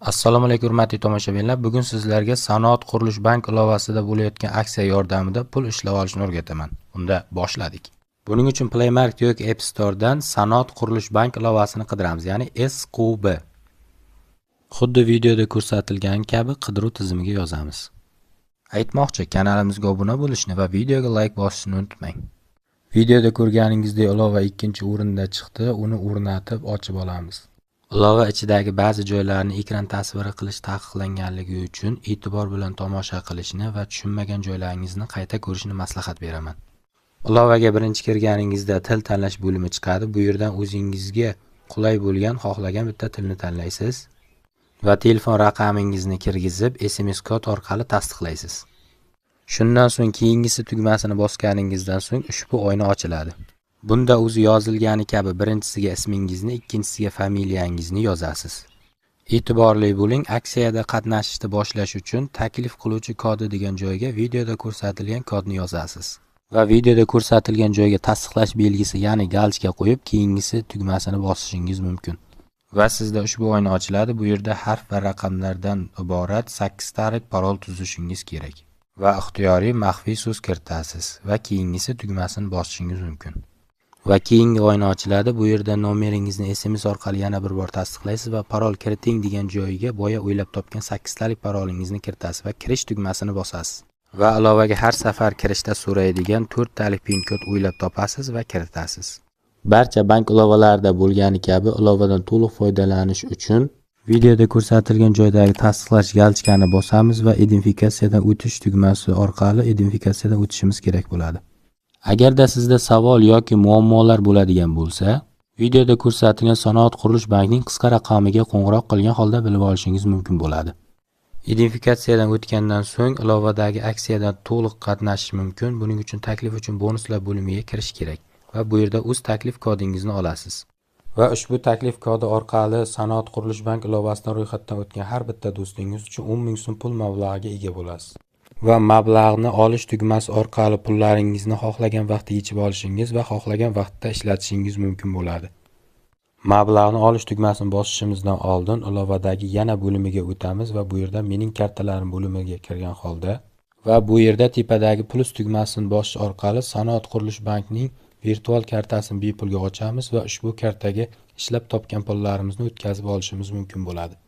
Assalomu alaykum hurmatli tomoshabinlar. Bugun sizlarga Sanoat qurilish bank ilovasida bo'layotgan aksiya yordamida pul ishlab olishni o'rgataman. Unda boshladik. Buning uchun Play Market yoki App Store dan Sanoat qurilish bank ilovasini qidiramiz, ya'ni SQB. Xuddi videoda ko'rsatilgan kabi qidiruv tizimiga yozamiz. Aytmoqchi, kanalimizga obuna bo'lishni va videoga like bosishni unutmang. Videoda ko'rganingizdek ilova ikkinchi o'rinda chiqdi, uni o'rnatib ochib olamiz. Ilova ichidagi ba'zi joylarni ekran tasviri qilish taqiqlanganligi uchun e'tibor bilan tomosha qilishni va tushunmagan joylaringizni qayta ko'rishni maslahat beraman. Ilovaga birinchi kirganingizda til tanlash bo'limi chiqadi. Bu yerdan o'zingizga qulay bo'lgan xohlagan bitta tilni tanlaysiz va telefon raqamingizni kirgizib SMS kod orqali tasdiqlaysiz. Shundan so'ng keyingisi tugmasini bosganingizdan so'ng ushbu oyna ochiladi. Bunda o'zi yozilgani kabi birinchisiga ismingizni, ikkinchisiga familiyangizni yozasiz. E'tiborli bo'ling, aksiyada qatnashishni boshlash uchun taklif qiluvchi kodi degan joyga videoda ko'rsatilgan kodni yozasiz. Va videoda ko'rsatilgan joyga tasdiqlash belgisi, ya'ni galchka qo'yib, keyingisi tugmasini bosishingiz mumkin. Va sizda ushbu oyna ochiladi. Bu yerda harf va raqamlardan iborat 8 tarik parol tuzishingiz kerak. Va ixtiyoriy maxfiy so'z kiritasiz va keyingisi tugmasini bosishingiz mumkin. Va keyingi oyna ochiladi. Bu yerda nomeringizni SMS orqali yana bir bor tasdiqlaysiz va parol kiriting degan joyiga boya o'ylab topgan 8 talik parolingizni kiritasiz va kirish tugmasini bosasiz. Va ilovaga har safar kirishda so'raydigan 4 talik pin kod o'ylab topasiz va kiritasiz. Barcha bank ilovalarida bo'lgani kabi ilovadan to'liq foydalanish uchun videoda ko'rsatilgan joydagi tasdiqlash galchkani bosamiz va identifikatsiyadan o'tish tugmasi orqali identifikatsiyadan o'tishimiz kerak bo'ladi. Agarda sizda savol yoki muammolar bo'ladigan bo'lsa, videoda ko'rsatilgan Sanoat qurilish bankining qisqa raqamiga qo'ng'iroq qilgan holda bilib olishingiz mumkin bo'ladi. Identifikatsiyadan o'tgandan so'ng ilovadagi aksiyadan to'liq qatnashish mumkin. Buning uchun taklif uchun bonuslar bo'limiga kirish kerak va bu yerda o'z taklif kodingizni olasiz. Va ushbu taklif kodi orqali Sanoat qurilish bank ilovasidan ro'yxatdan o'tgan har bitta do'stingiz uchun 10 ming so'm pul mablag'iga ega bo'lasiz. Va mablag'ni olish tugmasi orqali pullaringizni xohlagan vaqtda yechib olishingiz va xohlagan vaqtda ishlatishingiz mumkin bo'ladi. Mablag'ni olish tugmasini bosishimizdan oldin ilovadagi yana bo'limiga o'tamiz va bu yerda mening kartalarim bo'limiga kirgan holda va bu yerda tepadagi plus tugmasini bosish orqali Sanoat qurilish bankining virtual kartasini bepulga ochamiz va ushbu kartaga ishlab topgan pullarimizni o'tkazib olishimiz mumkin bo'ladi.